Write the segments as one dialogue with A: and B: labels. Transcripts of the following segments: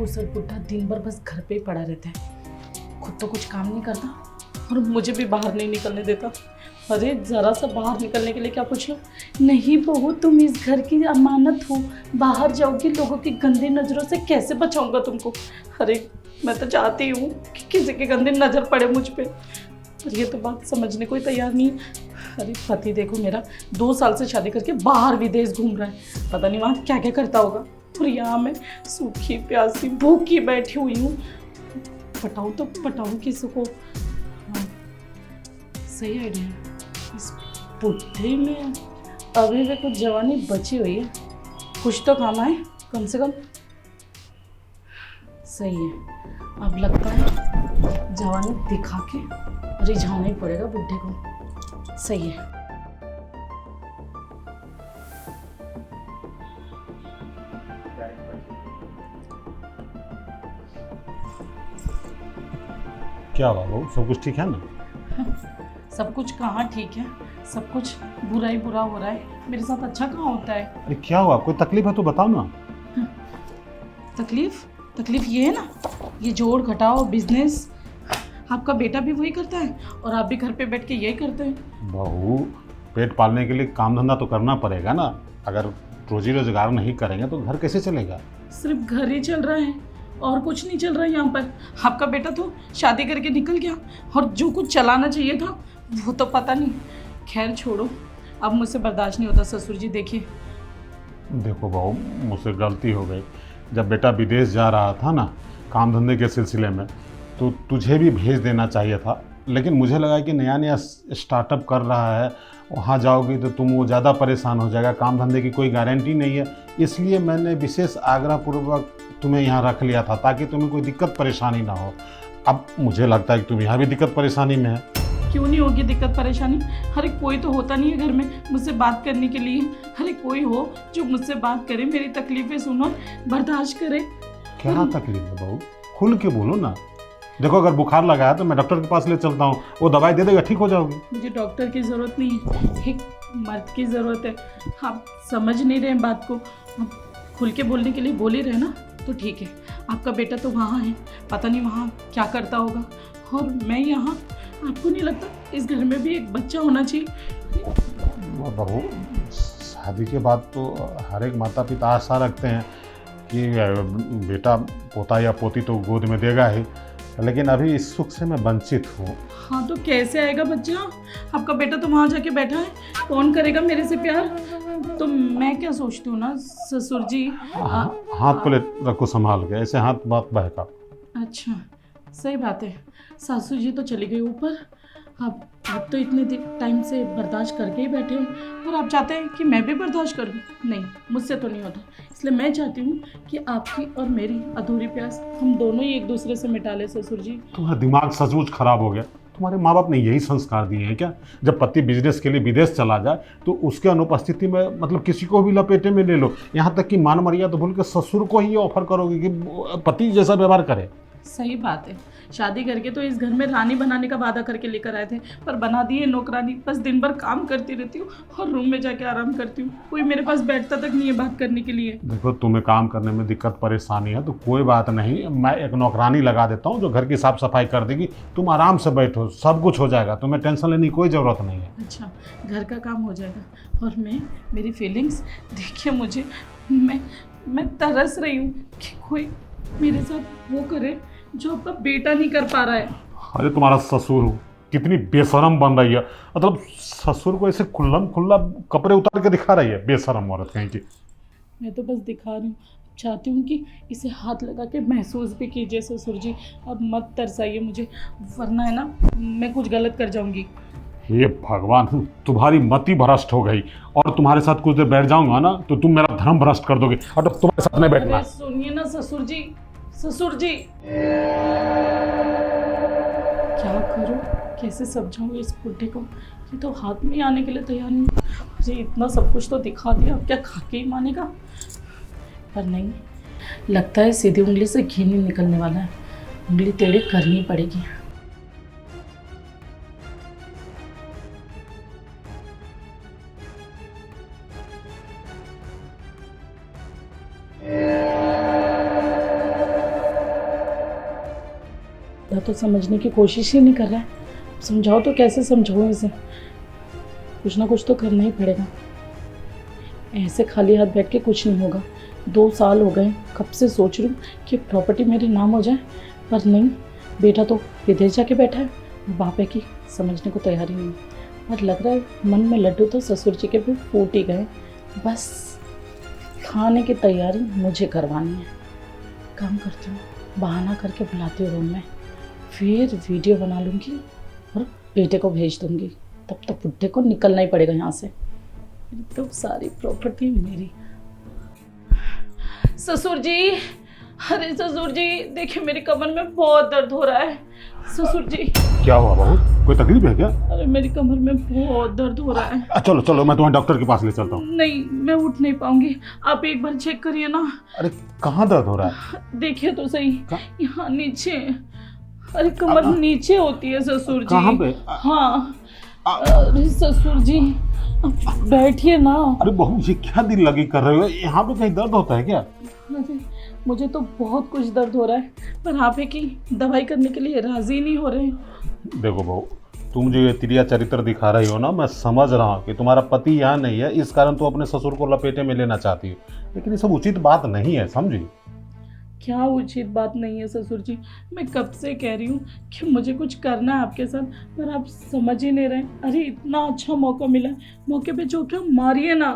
A: फुर्सत बुड्ढा दिन भर बस घर पे ही पड़ा रहता है, खुद तो कुछ काम नहीं करता और मुझे भी बाहर नहीं निकलने देता। अरे ज़रा सा बाहर निकलने के लिए क्या पूछ लो, नहीं बहू तुम इस घर की अमानत हो, बाहर जाओगी लोगों की गंदी नज़रों से कैसे बचाऊंगा तुमको। अरे मैं तो चाहती हूँ कि किसी की गंदी नज़र पड़े मुझ पे, पर ये तो बात समझने को ही तैयार नहीं है। अरे पति देखो मेरा 2 साल से शादी करके बाहर विदेश घूम रहा है, पता नहीं वहाँ क्या क्या करता होगा, और यहाँ मैं सूखी प्यासी भूखी बैठी हुई हूँ। पटाऊँ तो पटाऊँ किसी को? हाँ, सही आइडिया है। इस बुढ़े में अभी भी कुछ जवानी बची हुई है, कुछ तो काम आए कम से कम। सही है, अब लगता है जवानी दिखा के रिझाना ही पड़ेगा बुढ़े को। सही है।
B: क्या हुआ बहू, सब कुछ ठीक है ना?
A: सब कुछ कहाँ ठीक है, सब कुछ बुरा ही बुरा हो रहा है। मेरे साथ अच्छा कहाँ होता है?
B: अरे क्या हुआ, कोई तकलीफ है तो बताओ ना।
A: तकलीफ ये है ना, ये जोड़ घटाओ बिजनेस आपका बेटा भी वही करता है और आप भी घर पे बैठ के यही करते हैं।
B: बहू, पेट पालने के लिए काम धंधा तो करना पड़ेगा ना। अगर रोजी रोजगार नहीं करेंगे तो घर कैसे चलेगा?
A: सिर्फ घर ही चल रहा है और कुछ नहीं चल रहा है यहाँ पर। आपका बेटा तो शादी करके निकल गया और जो कुछ चलाना चाहिए था वो तो पता नहीं। खैर छोड़ो, अब मुझसे बर्दाश्त नहीं होता ससुर जी। देखिए
B: देखो बहू, मुझसे गलती हो गई। जब बेटा विदेश जा रहा था ना काम धंधे के सिलसिले में, तो तुझे भी भेज देना चाहिए था, लेकिन मुझे लगा कि नया नया स्टार्टअप कर रहा है, वहाँ जाओगी तो तुम वो ज़्यादा परेशान हो जाएगा, काम धंधे की कोई गारंटी नहीं है। इसलिए मैंने विशेष आग्रहपूर्वक तुम्हें यहाँ रख लिया था ताकि तुम्हें कोई दिक्कत परेशानी ना हो। अब मुझे लगता है कि तुम यहाँ भी दिक्कत परेशानी में है।
A: क्यों नहीं होगी दिक्कत परेशानी? अरे कोई तो होता नहीं है घर में मुझसे बात करने के लिए। अरे कोई हो जो मुझसे बात करे, मेरी तकलीफें सुनो, बर्दाश्त करे।
B: क्या तकलीफ है बहू, खुल के बोलो ना। देखो अगर बुखार लगा है तो मैं डॉक्टर के पास ले चलता हूँ, वो दवाई दे देगा, ठीक हो जाओगी।
A: मुझे डॉक्टर की ज़रूरत नहीं है, एक मर्द की ज़रूरत है। आप समझ नहीं रहे बात को, आप खुल के बोलने के लिए बोल ही रहे ना, तो ठीक है। आपका बेटा तो वहाँ है, पता नहीं वहाँ क्या करता होगा, और मैं यहाँ। आपको नहीं लगता इस घर में भी एक बच्चा होना चाहिए?
B: बहू, शादी के बाद तो हर एक माता पिता आशा रखते हैं कि बेटा पोता या पोती तो गोद में देगा ही, लेकिन अभी इस सुख से मैं वंचित हूँ।
A: हाँ तो कैसे आएगा बच्चा? आपका बेटा तो वहाँ जाके बैठा है, कौन करेगा मेरे से प्यार? तो मैं क्या सोचती हूँ ना ससुर जी,
B: हाथ पे रखो संभाल के, ऐसे हाथ बात बहका।
A: अच्छा सही बात है, सासू जी तो चली गई ऊपर। आप तो इतने टाइम से बर्दाश्त करके ही बैठे हो और आप चाहते हैं कि मैं भी बर्दाश्त करूं? नहीं, मुझसे तो नहीं होता। इसलिए मैं चाहती हूँ कि आपकी और मेरी अधूरी प्यास हम दोनों ही एक दूसरे से मिटा ले ससुर जी।
B: तुम्हारा दिमाग सचमुच खराब हो गया। तुम्हारे माँ बाप ने यही संस्कार दिए हैं क्या? जब पति बिजनेस के लिए विदेश चला जाए तो उसके अनुपस्थिति में मतलब किसी को भी लपेटे में ले लो, यहाँ तक कि मान मर्यादा भूल के ससुर को ही ऑफर करोगे कि पति जैसा व्यवहार करे।
A: सही बात है, शादी करके तो इस घर में रानी बनाने का वादा करके लेकर आए थे, पर बना दिए नौकरानी। बस दिन भर काम करती रहती हूँ और रूम में जाके आराम करती हूँ, कोई मेरे पास बैठता तक नहीं है बात करने के लिए।
B: देखो तुम्हें काम करने में दिक्कत परेशानी है तो कोई बात नहीं, मैं एक नौकरानी लगा देता हूँ जो घर की साफ सफाई कर देगी। तुम आराम से बैठो, सब कुछ हो जाएगा, तुम्हें टेंशन लेने की कोई ज़रूरत नहीं है।
A: अच्छा, घर का काम हो जाएगा और मेरी फीलिंग्स देखिए, मुझे मैं तरस रही हूँ कि कोई मेरे साथ वो करे जो आपका बेटा नहीं कर पा रहा है।
B: अरे तुम्हारा ससुर कितनी बेशरम बन रही है, मतलब ससुर को ऐसे खुल्लम खुल्ला कपड़े उतार के दिखा रही है, बेशरम औरत कहीं की।
A: मैं तो बस दिखा रही हूँ, चाहती हूँ कि इसे हाथ लगा के महसूस भी कीजिए ससुर जी। अब मत तरसाइए मुझे, वरना है ना मैं कुछ गलत कर जाऊँगी।
B: हे भगवान, तुम्हारी मति भ्रष्ट हो गई, और तुम्हारे साथ कुछ देर बैठ जाऊंगा ना तो तुम मेरा धर्म भ्रष्ट कर दोगे, और तो तुम्हारे साथ नहीं बैठना।
A: सुनिए ना ससुर जी, ससुर जी क्या करूं, कैसे समझाऊं इस बुढ़े को? ये तो हाथ में आने के लिए तैयार नहीं। मुझे इतना सब कुछ तो दिखा दिया, अब क्या खा के ही मानेगा? पर नहीं, लगता है सीधी उंगली से घी नहीं निकलने वाला है, उंगली टेढ़ी करनी पड़ेगी। बुढ़ा तो समझने की कोशिश ही नहीं कर रहा है। समझाओ तो कैसे समझाऊँ इसे? कुछ ना कुछ तो करना ही पड़ेगा। ऐसे खाली हाथ बैठ के कुछ नहीं होगा। 2 साल हो गए, कब से सोच रही हूँ कि प्रॉपर्टी मेरे नाम हो जाए, पर नहीं। बेटा तो विदेश जाके बैठा है, बाप है कि समझने को तैयार ही नहीं। और लग रहा है मन में लड्डू तो ससुर जी के भी फूट ही गए। बस खाने की तैयारी मुझे करवानी है। काम करती हूँ, बहाना करके बुलाती हूँ रूम में, फिर वीडियो बना लूँगी और बेटे को भेज दूँगी। तब तक बुड्ढे को निकलना ही पड़ेगा यहाँ से। तो सारी प्रॉपर्टी मेरी। ससुर जी, अरे ससुर जी देखिए मेरी कमर में बहुत दर्द हो रहा है। ससुर जी
B: क्या हुआ बहू, कोई तकलीफ है क्या?
A: अरे मेरी कमर में बहुत दर्द हो रहा है।
B: चलो चलो, मैं तुम्हें डॉक्टर के पास ले चलता हूँ।
A: नहीं, मैं उठ नहीं पाऊंगी, आप एक बार चेक करिए ना।
B: अरे कहाँ दर्द हो रहा है?
A: देखिए तो सही, यहाँ नीचे। अरे कमर नीचे होती है ससुर जी।
B: कहाँ पे?
A: हाँ अरे ससुर जी बैठिए ना।
B: अरे बहू, ये क्या दिल लगी कर रहे हो? यहाँ पे कहीं दर्द होता है क्या?
A: अरे मुझे तो बहुत कुछ दर्द हो रहा है, पर आप है कि दवाई करने के लिए राजी नहीं हो रहे।
B: देखो बहू, तुम जो ये तिरिया चरित्र दिखा रही हो ना, मैं समझ रहा हूँ कि तुम्हारा पति यहाँ नहीं है, इस कारण तुम अपने ससुर को लपेटे में लेना चाहती हो, लेकिन ये सब उचित बात नहीं है, समझी?
A: क्या उचित बात नहीं है ससुर जी? मैं कब से कह रही हूँ कि मुझे कुछ करना है आपके साथ, पर आप समझ ही नहीं रहे। अरे इतना अच्छा मौका मिला, मौके पे चौका मारिए ना।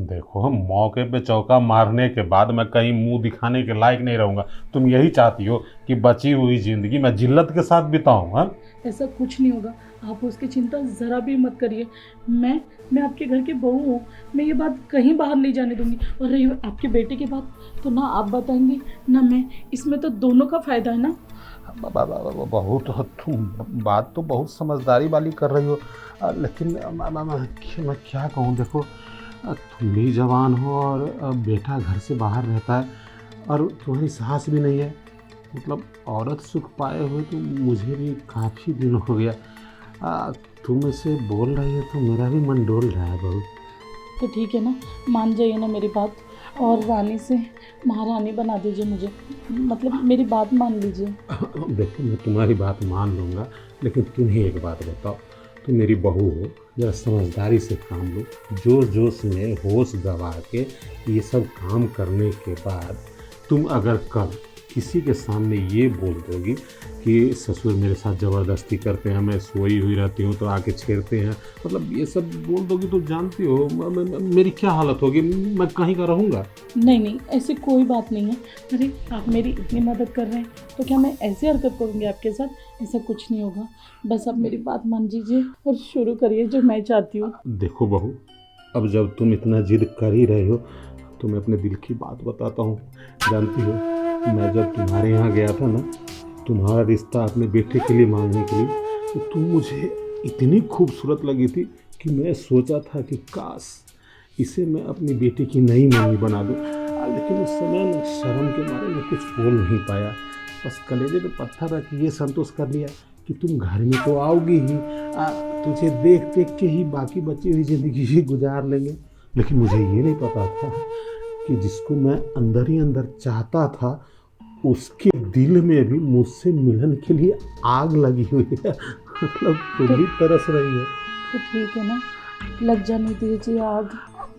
B: देखो, मौके पे चौका मारने के बाद मैं कहीं मुंह दिखाने के लायक नहीं रहूँगा। तुम यही चाहती हो कि बची हुई जिंदगी मैं जिल्लत के साथ बिताऊँ? हाँ,
A: ऐसा कुछ नहीं होगा, आप उसकी चिंता ज़रा भी मत करिए। मैं आपके घर की बहू हूँ, मैं ये बात कहीं बाहर नहीं जाने दूंगी। और रही आपके बेटे की बात, तो ना आप बताएंगे ना मैं, इसमें तो दोनों का फ़ायदा है ना।
B: बहू तो तुम बात तो बहुत समझदारी वाली कर रही हो, लेकिन मैं क्या कहूँ? देखो, तुम भी जवान हो और बेटा घर से बाहर रहता है और तुम्हारी सास भी नहीं है। मतलब औरत सुख पाए हुए तो मुझे भी काफ़ी दिन हो गया। तुम इसे बोल रही हो तो मेरा भी मन डोल रहा है बहू।
A: तो ठीक है ना, मान जाइए ना मेरी बात, और रानी से महारानी बना दीजिए मुझे। मतलब मेरी बात मान लीजिए।
B: देखो, मैं तुम्हारी बात मान लूँगा, लेकिन तुम ही एक बात बताओ, तुम मेरी बहू हो, जरा समझदारी से काम लो। जोश जोश में होश गंवा के ये सब काम करने के बाद तुम अगर कल किसी के सामने ये बोल दोगी कि ससुर मेरे साथ ज़बरदस्ती करते हैं, मैं सोई हुई रहती हूँ तो आके छेड़ते हैं, मतलब ये सब बोल दोगी तो जानती हो मेरी क्या हालत होगी, मैं कहीं का रहूँगा?
A: नहीं, ऐसी कोई बात नहीं है। अरे आप मेरी इतनी मदद कर रहे हैं तो क्या मैं ऐसी हरकत करूँगी आपके साथ? ऐसा कुछ नहीं होगा। बस आप मेरी बात मान लीजिए और शुरू करिए जो मैं चाहती हूँ।
B: देखो बहू, अब जब तुम इतना जिद कर ही रहे हो तो मैं अपने दिल की बात बताता हूँ। जानती हो, मैं जब तुम्हारे यहाँ गया था ना, तुम्हारा रिश्ता अपने बेटे के लिए मांगने के लिए, तो तुम मुझे इतनी खूबसूरत लगी थी कि मैं सोचा था कि काश इसे मैं अपनी बेटी की नई मम्मी बना दूँ। लेकिन उस समय ना शर्म के मारे मैं कुछ बोल नहीं पाया, बस कलेजे पे पत्थर रख ये संतोष कर लिया कि तुम घर में तो आओगी ही, तुझे देख देख के ही बाकी बची हुई ज़िंदगी ही गुजार लेंगे। लेकिन मुझे ये नहीं पता था कि जिसको मैं अंदर ही अंदर चाहता था उसके दिल में भी मुझसे मिलन के लिए आग लगी हुई है। मतलब तुम भी तरस रही हो।
A: तो ठीक है ना, लग जाने दीजिए आग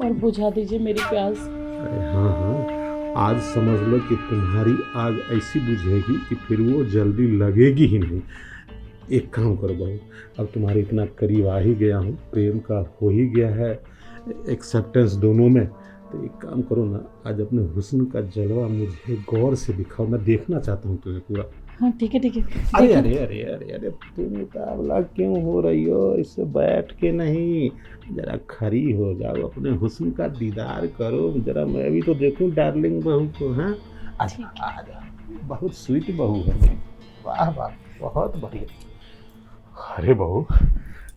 A: और बुझा दीजिए मेरी प्यास।
B: अरे हाँ, आज समझ लो कि तुम्हारी आग ऐसी बुझेगी कि फिर वो जल्दी लगेगी ही नहीं। एक काम करो बहू, अब तुम्हारे इतना करीब आ ही गया हूँ, प्रेम का हो ही गया है एक्सेप्टेंस दोनों में, तो एक काम करो ना, आज अपने हुस्न का जलवा मुझे गौर से दिखाओ, मैं देखना चाहता हूँ तुझे पूरा।
A: हाँ ठीक है।
B: अरे अरे अरे अरे अरे तुम उतावला क्यों हो रही हो? इससे बैठ के नहीं, जरा खड़ी हो जाओ, अपने हुस्न का दीदार करो, जरा मैं भी तो देखूं डार्लिंग बहू को। हाँ, आजा, बहुत स्वीट बहू है। वाह वाह, बहुत बढ़िया। अरे बहू,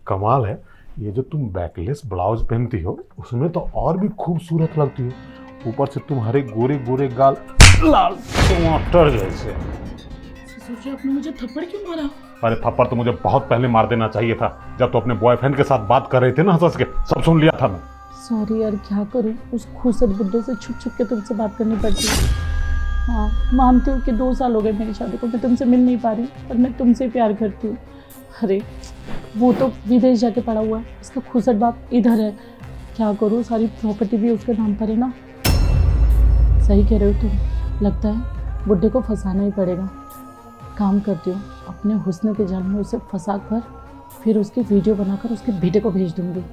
B: कमाल है, ये जो तुम बैकलेस ब्लाउज पहनती हो उसमें तो और भी खूबसूरत लगती हो। ऊपर से तुम्हारे गोरे गोरे गाल लाल टमाटर जैसे।
A: सोचिए आपने मुझे थप्पड़ क्यों मारा?
B: अरे थप्पड़ तो मुझे बहुत पहले मार देना चाहिए था, जब तो अपने बॉयफ्रेंड के साथ बात कर रहे थे ना, हंस के सब सुन लिया था मैं।
A: सॉरी यार, क्या करूँ, उस खूसट बुड्ढे से छुप छुप के तुमसे बात करनी पड़ती है। हाँ, मानती हूँ कि 2 साल हो गए मेरी शादी को, मैं तुमसे मिल नहीं पा रही, पर मैं तुमसे प्यार करती हूँ। अरे वो तो विदेश जाके पड़ा हुआ है, उसका खुसट बाप इधर है, क्या करूँ, सारी प्रॉपर्टी भी उसके नाम पर है ना। सही कह रहे हो तुम, लगता है बुड्ढे को फंसाना ही पड़ेगा। काम करती हूँ, अपने हुस्न के जाल में उसे फंसा कर फिर उसकी वीडियो बनाकर उसके बेटे को भेज दूँगी।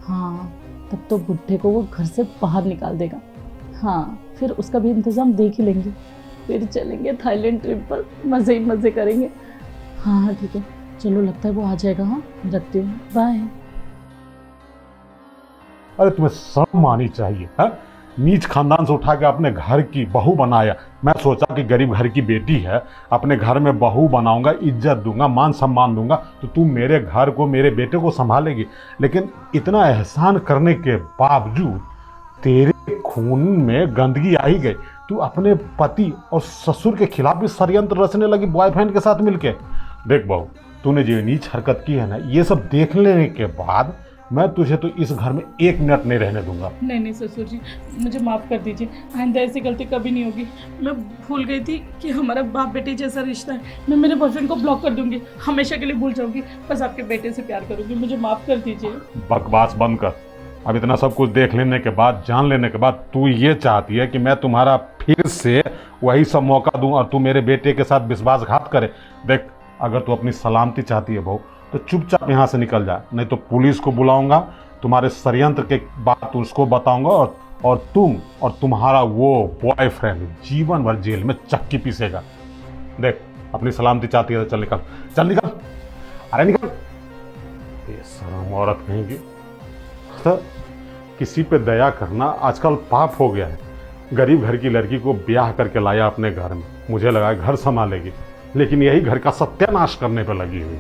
A: हाँ, तब तो बुड्ढे को वो घर से बाहर निकाल देगा। हाँ, फिर उसका भी इंतज़ाम देख ही लेंगे, फिर चलेंगे थाईलैंड ट्रिप पर, मज़े ही मज़े करेंगे। हाँ हाँ ठीक है, चलो लगता है वो आ जाएगा। हाँ रखती हूँ, बाय।
B: अरे तुम्हें शर्म आनी चाहिए है। नीच खानदान से उठा के अपने घर की बहू बनाया। मैं सोचा कि गरीब घर की बेटी है, अपने घर में बहू बनाऊंगा, इज्जत दूंगा, मान सम्मान दूंगा, तो तू मेरे घर को, मेरे बेटे को संभालेगी। लेकिन इतना एहसान करने के बावजूद तेरे खून में गंदगी आ ही गई। तू अपने पति और ससुर के खिलाफ भी षड्यंत्र रचने लगी बॉयफ्रेंड के साथ मिलके। देख बहू, तूने जो नीच हरकत की है ना, ये सब देख लेने के बाद मैं तुझे तो इस घर में 1 मिनट नहीं रहने दूंगा।
A: नहीं ससुर जी, मुझे माफ़ कर दीजिए, आइंदा ऐसी गलती कभी नहीं होगी। मैं भूल गई थी कि हमारा बाप बेटी जैसा रिश्ता है। मैं मेरे बॉयफ्रेंड को ब्लॉक कर दूंगी, हमेशा के लिए भूल जाऊंगी, बस आपके बेटे से प्यार करूंगी। मुझे माफ़ कर दीजिए।
B: बकवास बंद कर। अब इतना सब कुछ देख लेने के बाद, जान लेने के बाद, तू ये चाहती है कि मैं तुम्हारा फिर से वही सब मौका दूं और तू मेरे बेटे के साथ विश्वासघात करे। देख, अगर तू अपनी सलामती चाहती है बहू, तो चुपचाप यहाँ से निकल जा, नहीं तो पुलिस को बुलाऊंगा, तुम्हारे षड्यंत्र के बात उसको बताऊंगा, और तुम और तुम्हारा वो बॉयफ्रेंड जीवन भर जेल में चक्की पीसेगा। देख, अपनी सलामती चाहती है तो चल निकल, चल निकल, अरे निकल। ये शर्म औरत कहेंगी। तो किसी पे दया करना आजकल पाप हो गया है। गरीब घर की लड़की को ब्याह करके लाया अपने घर में, मुझे लगा घर संभालेगी, लेकिन यही घर का सत्यानाश करने पर लगी हुई।